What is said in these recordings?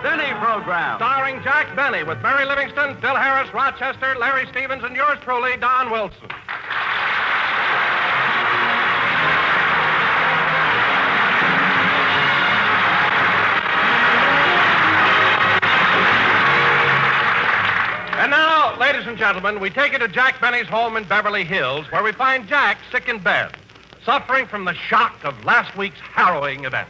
Benny program. Starring Jack Benny with Mary Livingston, Bill Harris, Rochester, Larry Stevens, and yours truly, Don Wilson. And now, ladies and gentlemen, we take you to Jack Benny's home in Beverly Hills, where we find Jack sick in bed, suffering from the shock of last week's harrowing event.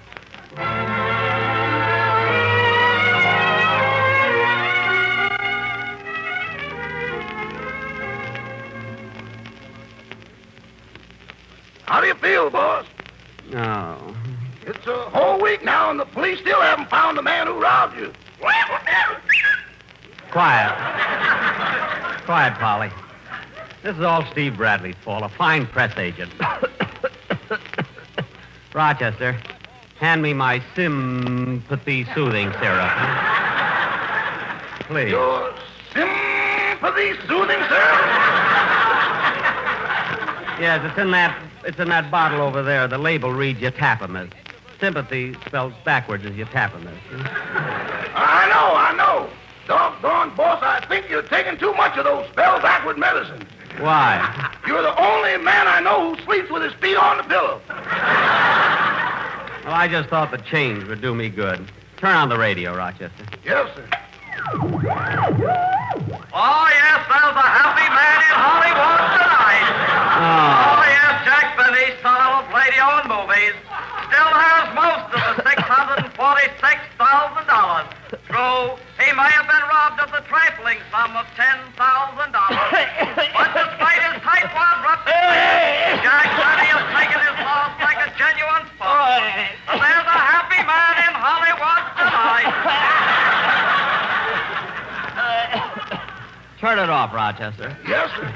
How do you feel, boss? Oh. It's a whole week now, and the police still haven't found the man who robbed you. Quiet. Quiet, Polly. This is all Steve Bradley's fault, a fine press agent. Rochester, hand me my sympathy soothing syrup. Please. Your sympathy soothing syrup? Yes, it's in that bottle over there. The label reads you tap 'em as. Sympathy spells backwards as you tap 'em as. I know. Doggone, boss, I think you're taking too much of those spell backward medicines. Why? You're the only man I know who sleeps with his feet on the pillow. Well, I just thought the change would do me good. Turn on the radio, Rochester. Yes, sir. Oh, yes, there's a happy man in Hollywood tonight. Oh, yes, Jack Benny, son of radio and movies, still has most of the $646,000. True, he may have been robbed of the trifling sum of $10,000. But despite his tightwad reputation, Jack Benny has taken his loss like a genuine sport. So there's a happy man in Hollywood tonight. Turn it off, Rochester. Yes, sir.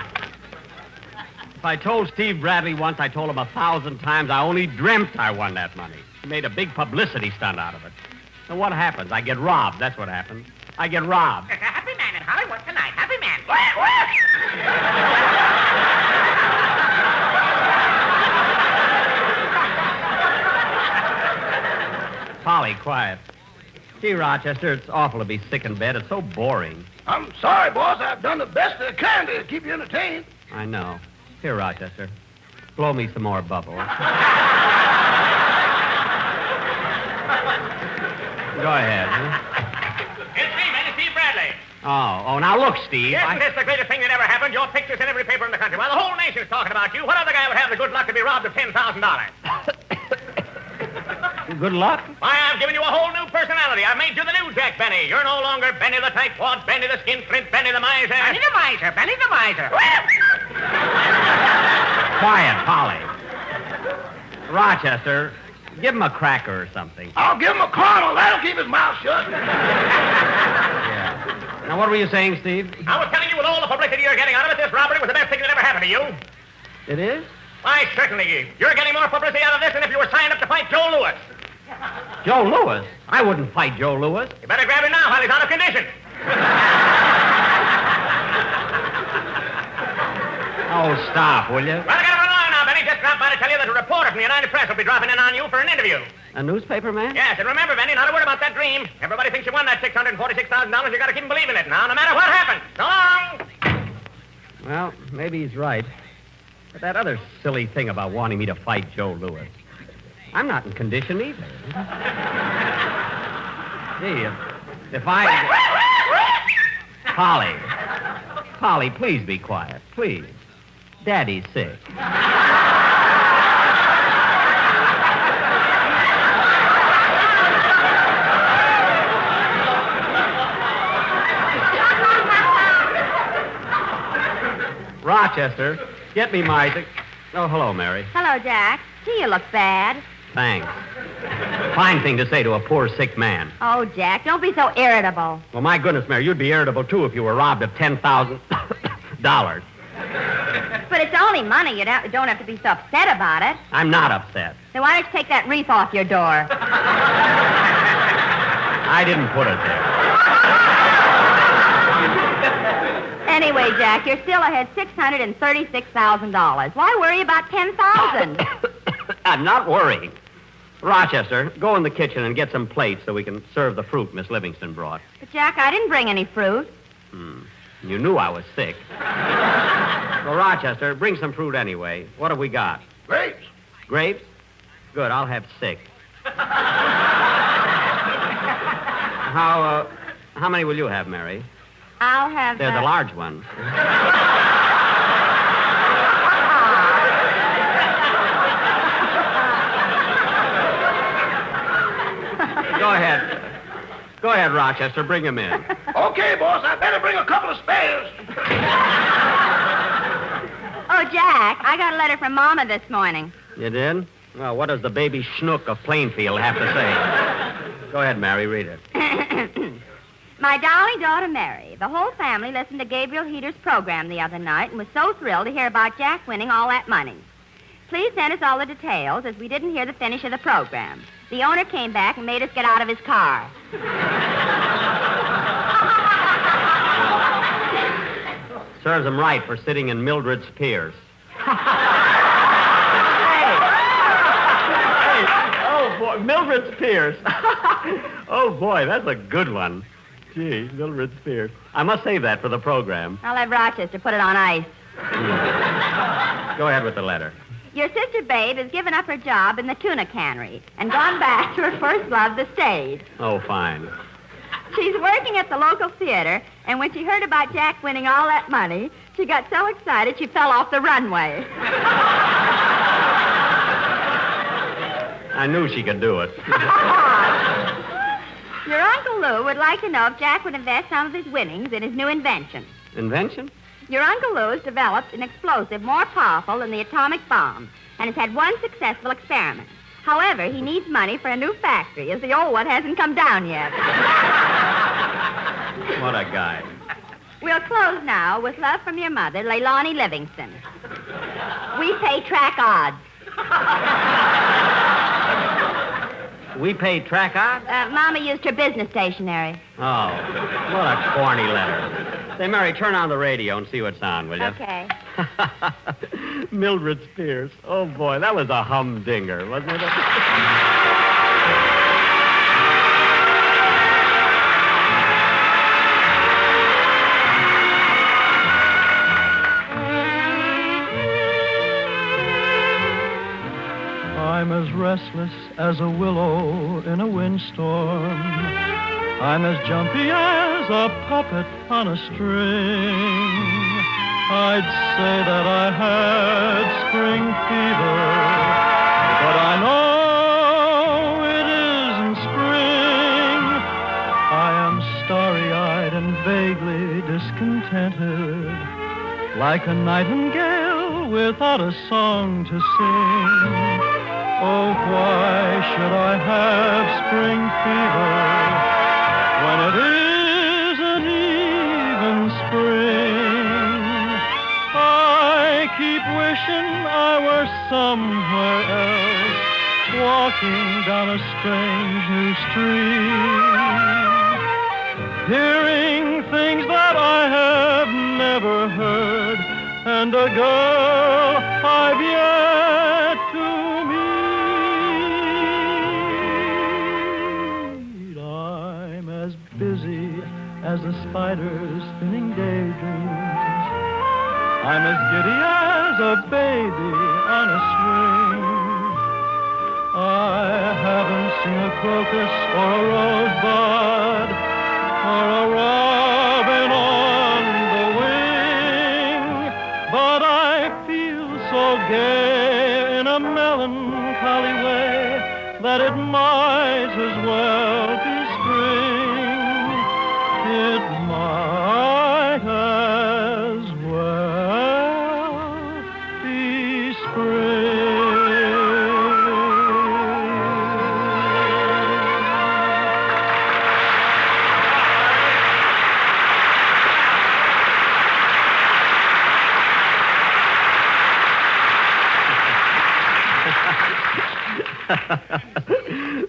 If I told Steve Bradley once, I told him 1,000 times I only dreamt I won that money. He made a big publicity stunt out of it. And what happens? I get robbed. That's what happens. I get robbed. There's a happy man in Hollywood tonight. Happy man. Polly, quiet. Gee, Rochester, it's awful to be sick in bed. It's so boring. I'm sorry, boss. I've done the best I can to keep you entertained. I know. Here, Rochester, blow me some more bubbles. Go ahead. It's me, man. It's Steve Bradley. Oh, now look, Steve. Yes, it's the greatest thing that ever happened. Your picture's in every paper in the country. Well, the whole nation's talking about you. What other guy would have the good luck to be robbed of $10,000? Good luck. Why, I've given you a whole new personality. I've made you the new Jack Benny. You're no longer Benny the tightwad, Benny the skinflint, Benny the miser. Benny the miser, Benny the miser. Quiet, Polly. Rochester, give him a cracker or something. I'll give him a caramel. That'll keep his mouth shut. Yeah. Now, what were you saying, Steve? I was telling you, with all the publicity you're getting out of it, this robbery was the best thing that ever happened to you. It is? Why, certainly. You're getting more publicity out of this than if you were signed up to fight Joe Louis. Joe Louis? I wouldn't fight Joe Louis. You better grab him now while he's out of condition. Oh, stop, will you? Well, I gotta run along now, Benny. Just dropped by to tell you that a reporter from the United Press will be dropping in on you for an interview. A newspaper man? Yes, and remember, Benny, not a word about that dream. Everybody thinks you won that $646,000. You gotta keep believing it now, no matter what happens. So long! Well, maybe he's right. But that other silly thing about wanting me to fight Joe Louis. I'm not in condition either. Gee, if I... Polly, please be quiet. Please. Daddy's sick. Rochester, get me my... Oh, hello, Mary. Hello, Jack. Gee, you look bad. Thanks. Fine thing to say to a poor, sick man. Oh, Jack, don't be so irritable. Well, my goodness, Mary, you'd be irritable, too, if you were robbed of $10,000. But it's only money. You don't have to be so upset about it. I'm not upset. Then why don't you take that wreath off your door? I didn't put it there. Anyway, Jack, you're still ahead $636,000. Why worry about $10,000? I'm not worrying. Rochester, go in the kitchen and get some plates so we can serve the fruit Miss Livingston brought. But, Jack, I didn't bring any fruit. You knew I was sick. Well, Rochester, bring some fruit anyway. What have we got? Grapes. Grapes? Good, I'll have 6. How many will you have, Mary? I'll have... They're the large ones. Go ahead. Go ahead, Rochester. Bring him in. Okay, boss. I better bring a couple of spares. Oh, Jack, I got a letter from Mama this morning. You did? Well, what does the baby schnook of Plainfield have to say? Go ahead, Mary. Read it. My darling daughter, Mary. The whole family listened to Gabriel Heater's program the other night and was so thrilled to hear about Jack winning all that money. Please send us all the details, as we didn't hear the finish of the program. The owner came back and made us get out of his car. Serves him right for sitting in Mildred's Piers. Hey, oh, boy, Mildred's Piers. Oh, boy, that's a good one. Gee, Mildred's Piers. I must save that for the program. I'll have Rochester put it on ice. Go ahead with the letter. Your sister Babe has given up her job in the tuna cannery and gone back to her first love, the stage. Oh, fine. She's working at the local theater, and when she heard about Jack winning all that money, she got so excited she fell off the runway. I knew she could do it. Your Uncle Lou would like to know if Jack would invest some of his winnings in his new invention. Invention? Your Uncle Lou's developed an explosive more powerful than the atomic bomb and has had one successful experiment. However, he needs money for a new factory, as the old one hasn't come down yet. What a guy. We'll close now with love from your mother, Leilani Livingston. We pay track odds. We paid track odds? Mama used her business stationery. Oh, what a corny letter. Say, Mary, turn on the radio and see what's on, will you? Okay. Mildred Spears. Oh, boy, that was a humdinger, wasn't it? I'm as restless as a willow in a windstorm. I'm as jumpy as a puppet on a string. I'd say that I had spring fever, but I know it isn't spring. I am starry-eyed and vaguely discontented, like a nightingale without a song to sing. Oh, why should I have spring fever when it isn't even spring? I keep wishing I were somewhere else, walking down a strange new street, hearing things that I have never heard, and a girl I've yet to meet. I'm as busy as a spider spinning daydreams. I'm as giddy as a baby on a swing. I haven't seen a crocus or a rosebud or a robin on the wing, but I feel so gay in a melancholy way that it might as well be spring. It might as well be spring.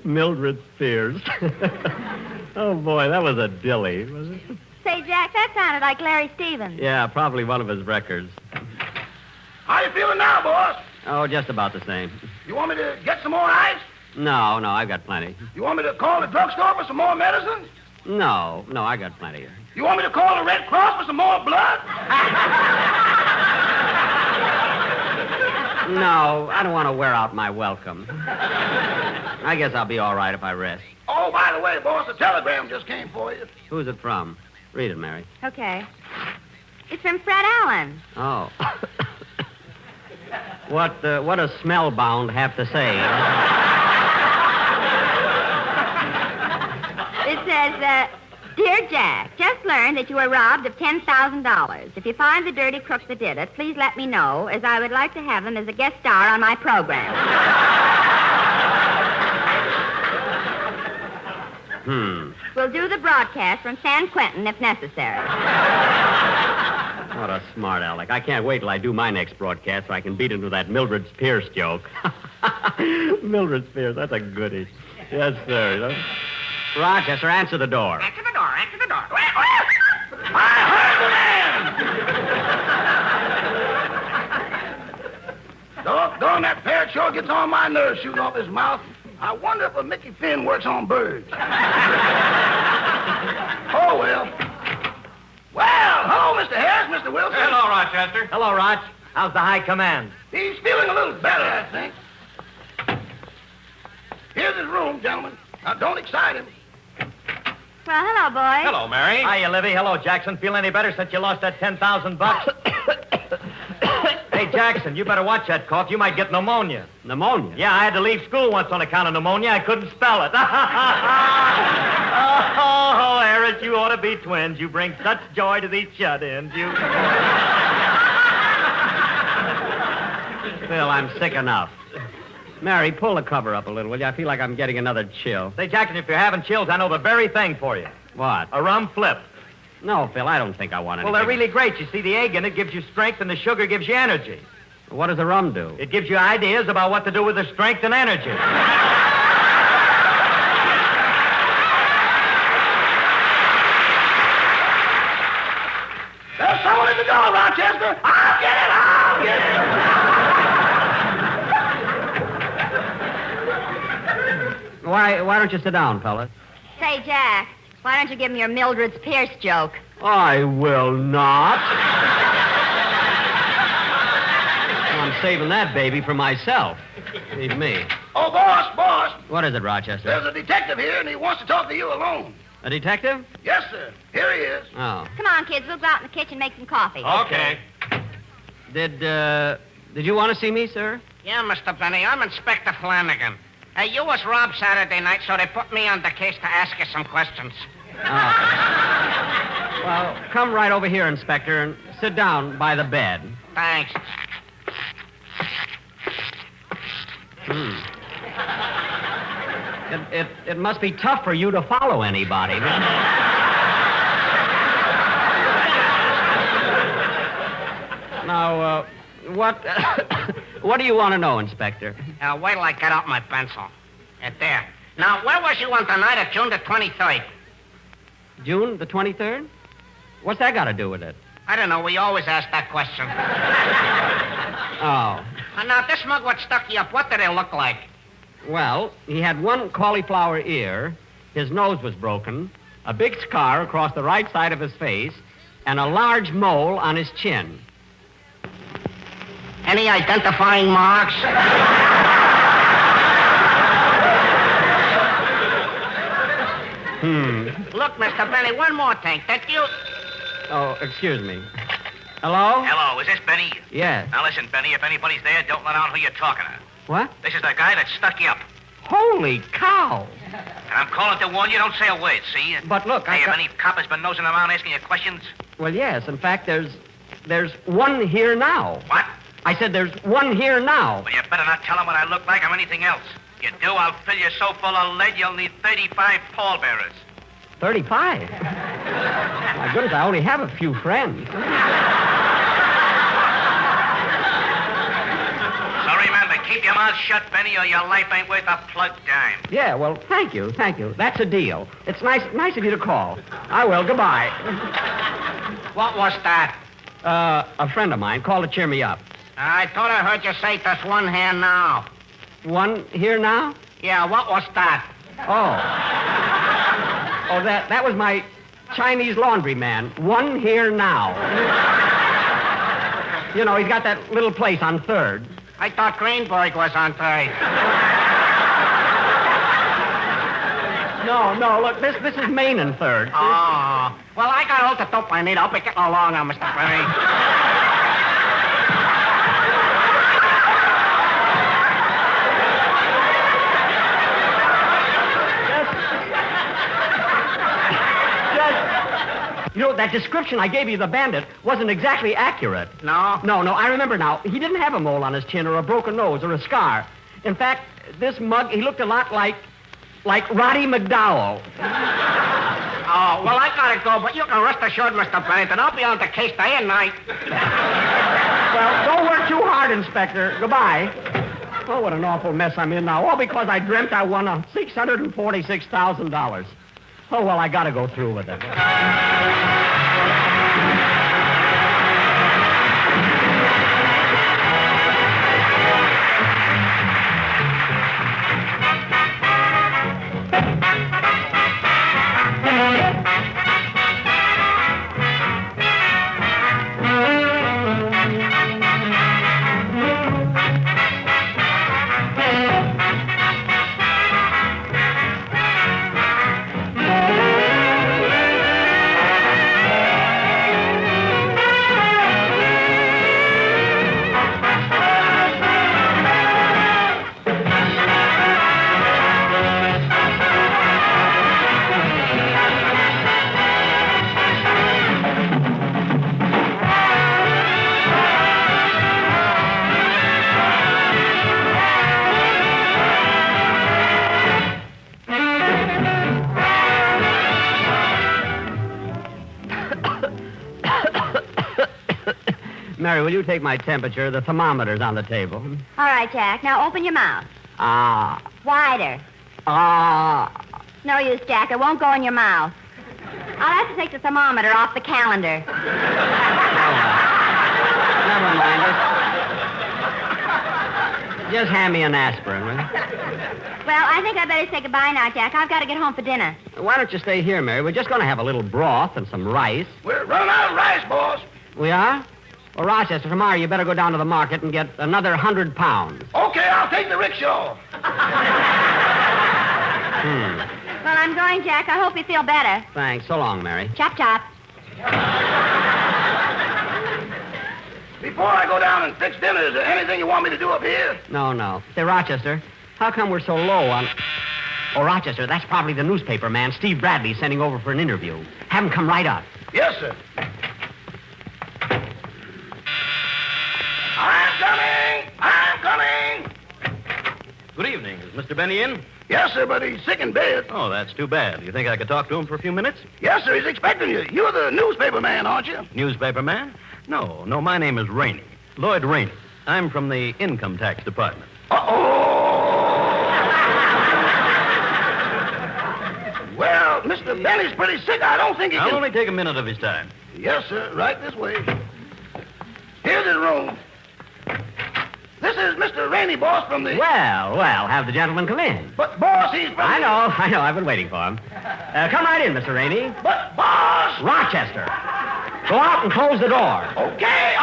Mildred Spears. Oh, boy, that was a dilly, was it? Say, Jack, that sounded like Larry Stevens. Yeah, probably one of his records. How you feeling now, boss? Oh, just about the same. You want me to get some more ice? No, I've got plenty. You want me to call the drugstore for some more medicine? No, I got plenty. You want me to call the Red Cross for some more blood? No, I don't want to wear out my welcome. I guess I'll be all right if I rest. Oh, by the way, boss, a telegram just came for you. Who's it from? Read it, Mary. Okay. It's from Fred Allen. Oh. What does Smellbound have to say? It says, Dear Jack, just learned that you were robbed of $10,000. If you find the dirty crook that did it, please let me know, as I would like to have him as a guest star on my program. We'll do the broadcast from San Quentin if necessary. What a smart aleck. I can't wait till I do my next broadcast so I can beat him to that Mildred Pierce joke. Mildred Pierce, that's a goodie. Yes, sir. Rochester, answer the door. Answer the door. I heard the man! Doggone, that parrot sure gets on my nerves shooting off his mouth. I wonder if a Mickey Finn works on birds. Oh, well. Well, hello, Mr. Harris, Mr. Wilson. Hello, Rochester. Hello, Roch. How's the high command? He's feeling a little better, I think. Here's his room, gentlemen. Now, don't excite him. Well, hello, boys. Hello, Mary. Hiya, Livy. Hello, Jackson. Feel any better since you lost that $10,000? Hey, Jackson, you better watch that cough. You might get pneumonia. Pneumonia? Yeah, I had to leave school once on account of pneumonia. I couldn't spell it. Oh, Harris, you ought to be twins. You bring such joy to these shut-ins. You... Phil, I'm sick enough. Mary, pull the cover up a little, will you? I feel like I'm getting another chill. Say, Jackson, if you're having chills, I know the very thing for you. What? A rum flip. No, Phil, I don't think I want anything. Well, they're really great. You see, the egg in it gives you strength, and the sugar gives you energy. What does the rum do? It gives you ideas about what to do with the strength and energy. There's someone at the door, Rochester. I'll get it. Why don't you sit down, fellas? Say, Jack, why don't you give him your Mildred's Pierce joke? I will not. I'm saving that baby for myself. Leave me. Oh, boss. What is it, Rochester? There's a detective here, and he wants to talk to you alone. A detective? Yes, sir. Here he is. Oh. Come on, kids. We'll go out in the kitchen and make some coffee. Okay. Did you want to see me, sir? Yeah, Mr. Benny, I'm Inspector Flanagan. You was robbed Saturday night, so they put me on the case to ask you some questions. Well, come right over here, Inspector, and sit down by the bed. Thanks. It must be tough for you to follow anybody. Now, what do you want to know, Inspector? Wait till I get out my pencil. There. Now, where was you on the night of June the 23rd? June the 23rd? What's that got to do with it? I don't know. We always ask that question. Oh. Now, this mug what stuck you up, what did it look like? Well, he had one cauliflower ear, his nose was broken, a big scar across the right side of his face, and a large mole on his chin. Any identifying marks? Look, Mr. Benny, one more thing. That you... Oh, excuse me. Hello? Hello, is this Benny? Yes. Now listen, Benny, if anybody's there, don't let on who you're talking to. What? This is the guy that stuck you up. Holy cow! And I'm calling to warn you, don't say a word, see? But look, Hey, have any coppers been nosing around asking you questions? Well, yes. In fact, there's one here now. What? I said there's one here now. Well, you better not tell him what I look like or anything else. If you do, I'll fill you so full of lead you'll need 35 pallbearers. 35? My goodness, I only have a few friends. So remember, keep your mouth shut, Benny, or your life ain't worth a plug dime. Yeah, well, thank you. That's a deal. It's nice of you to call. I will. Goodbye. What was that? A friend of mine called to cheer me up. I thought I heard you say there's one here now. One here now? Yeah, what was that? Oh. Oh, that was my Chinese laundry man. One here now. You know, he's got that little place on 3rd. I thought Greenberg was on 3rd. No, look, this is Main and 3rd. Oh. Well, I got all the dope I need. I'll be getting along now, Mr. Benny. You know, that description I gave you of the bandit wasn't exactly accurate. No? No, I remember now. He didn't have a mole on his chin or a broken nose or a scar. In fact, this mug, he looked a lot like Roddy McDowell. Oh, well, I gotta go, but you can rest assured, Mr. Bennington, I'll be on the case day and night. Well, don't work too hard, Inspector. Goodbye. Oh, what an awful mess I'm in now. All because I dreamt I won $646,000. Oh, well, I gotta go through with it. Mary, will you take my temperature? The thermometer's on the table. All right, Jack. Now open your mouth. Ah. Wider. Ah. No use, Jack. It won't go in your mouth. I'll have to take the thermometer off the calendar. Never mind. Just hand me an aspirin, will you? Well, I think I better say goodbye now, Jack. I've got to get home for dinner. Why don't you stay here, Mary? We're just going to have a little broth and some rice. We're running out of rice, boss. We are? Well, Rochester, tomorrow you better go down to the market and get another 100 pounds. Okay, I'll take the rickshaw. Well, I'm going, Jack. I hope you feel better. Thanks. So long, Mary. Chop, chop. Before I go down and fix dinner, is there anything you want me to do up here? No. Say, Rochester, how come we're so low on... Oh, Rochester, that's probably the newspaper man, Steve Bradley, sending over for an interview. Have him come right up. Yes, sir. I'm coming! Good evening. Is Mr. Benny in? Yes, sir, but he's sick in bed. Oh, that's too bad. You think I could talk to him for a few minutes? Yes, sir, he's expecting you. You're the newspaper man, aren't you? Newspaper man? No, my name is Rainey. Lloyd Rainey. I'm from the Income Tax Department. Well, Mr. Benny's pretty sick. I don't think he I'll can... only take a minute of his time. Yes, sir, right this way. Here's his room. This is Mr. Rainey, boss, from the... Well, have the gentleman come in. But, boss, he's from... I know. I've been waiting for him. Come right in, Mr. Rainey. But, boss... Rochester, go out and close the door. Okay.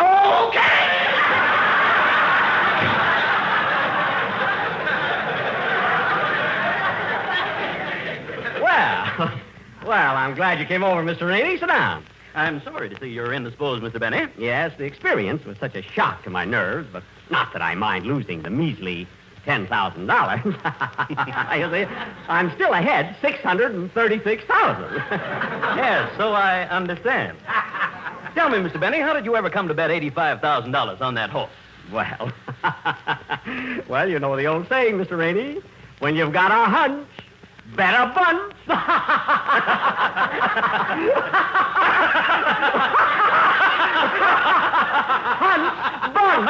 Well, I'm glad you came over, Mr. Rainey. Sit down. I'm sorry to see you're indisposed, Mr. Benny. Yes, the experience was such a shock to my nerves, but not that I mind losing the measly $10,000. You see, I'm still ahead $636,000. Yes, so I understand. Tell me, Mr. Benny, how did you ever come to bet $85,000 on that horse? Well, you know the old saying, Mr. Rainey. When you've got a hunch, bet a bunch. Hunch, bunch.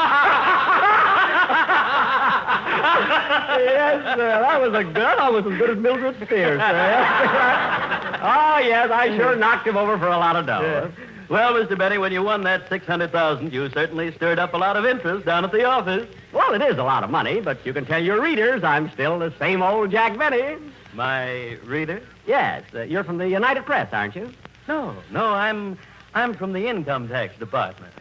Yes, sir. That was almost as good as Mildred Spears, sir. Oh, yes, I sure knocked him over for a lot of dough. Yeah. Well, Mr. Benny, when you won that $600,000, you certainly stirred up a lot of interest down at the office. Well, it is a lot of money, but you can tell your readers I'm still the same old Jack Benny. My reader? Yes, you're from the United Press, aren't you? No, I'm from the income tax department.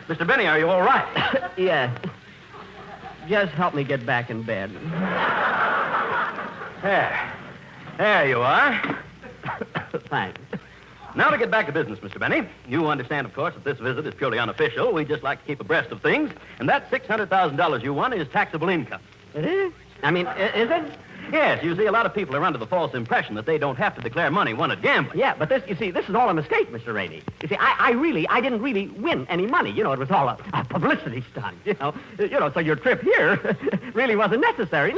Mr. Benny, are you all right? Yes. Just help me get back in bed. There you are. Thanks. Now to get back to business, Mr. Benny. You understand, of course, that this visit is purely unofficial. We just like to keep abreast of things. And that $600,000 you won is taxable income. It is? I mean, is it? Yes, you see, a lot of people are under the false impression that they don't have to declare money won at gambling. Yeah, but this is all a mistake, Mr. Rainey. You see, I didn't really win any money. You know, it was all a publicity stunt, you know, so your trip here really wasn't necessary.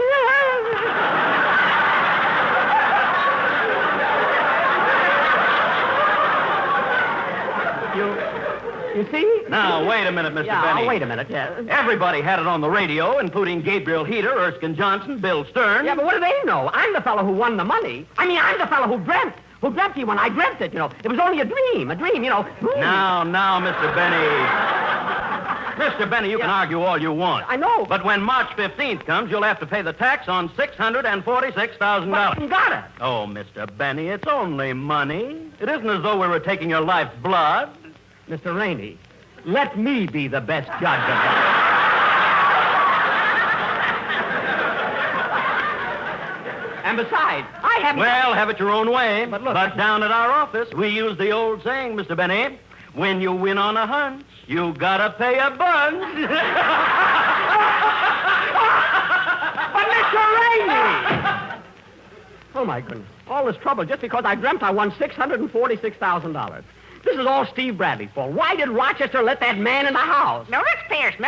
You see? Now, wait a minute, Mr. Benny. Wait a minute, yeah. Everybody had it on the radio, including Gabriel Heater, Erskine Johnson, Bill Stern. Yeah, but what do they know? I'm the fellow who won the money. I mean, I'm the fellow who dreamt he won. I dreamt it, you know. It was only a dream, you know. Now, Mr. Benny. Mr. Benny, you can argue all you want. I know. But when March 15th comes, you'll have to pay the tax on $646,000. You got it. Oh, Mr. Benny, it's only money. It isn't as though we were taking your life's blood. Mr. Rainey, let me be the best judge of that. And besides, I haven't... Well, have it your own way. But look... But down at our office, we use the old saying, Mr. Benny, when you win on a hunch, you gotta pay a bunch. But Mr. Rainey! Oh, my goodness. All this trouble just because I dreamt I won $646,000. This is all Steve Bradley's fault. Why did Rochester let that man in the house? Mildred Pierce. Shut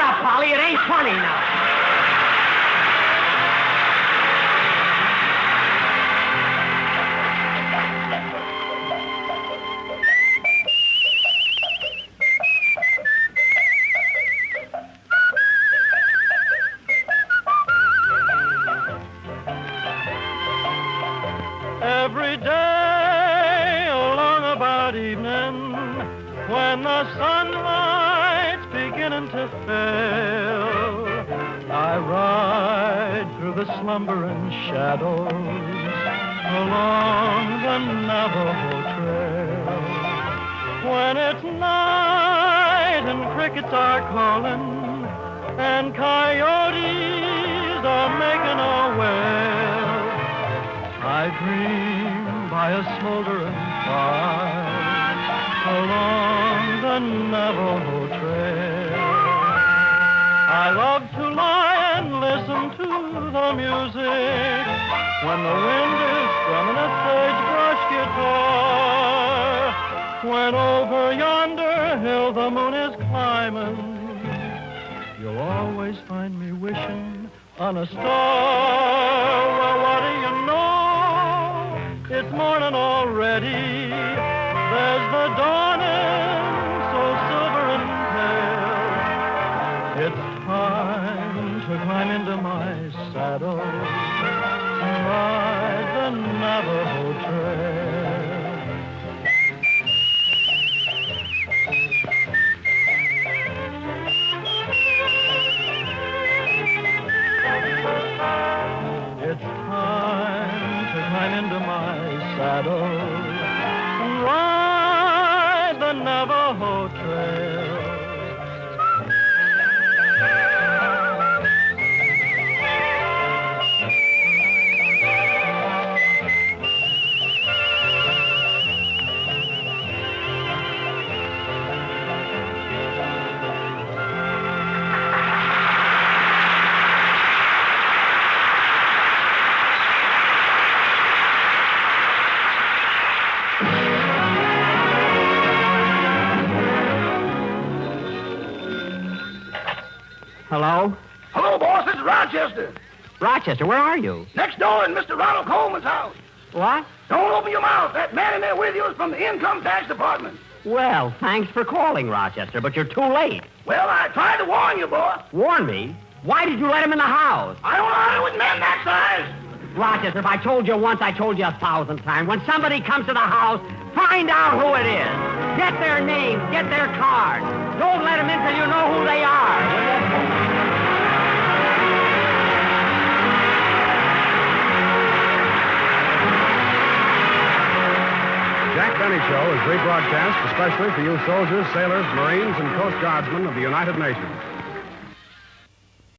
up, Polly. It ain't funny now. Every day along about evening, when the sunlight's beginning to fail, I ride through the slumbering shadows along the Navajo Trail. When it's night and crickets are calling and coyotes are making a wail, I dream by a smoldering fire along the Navajo Trail. I love to lie and listen to the music when the wind is strumming a sagebrush guitar. When over yonder hill the moon is climbing, you'll always find me wishing on a star. Well, what do you know? It's morning already. There's the dawning, so silver and pale. It's time to climb into my saddle and ride the Navajo Trail. It's time to climb into my saddle and ride the Navajo Trail. Hello? Hello, boss. This is Rochester. Rochester, where are you? Next door in Mr. Ronald Coleman's house. What? Don't open your mouth. That man in there with you is from the income tax department. Well, thanks for calling, Rochester, but you're too late. Well, I tried to warn you, boy. Warn me? Why did you let him in the house? I don't argue with men that size. Rochester, if I told you once, I told you 1,000 times. When somebody comes to the house, find out who it is. Get their names, get their cards. Don't let them in till you know who they are. Jack Benny Show is rebroadcast especially for you soldiers, sailors, Marines, and Coast Guardsmen of the United Nations.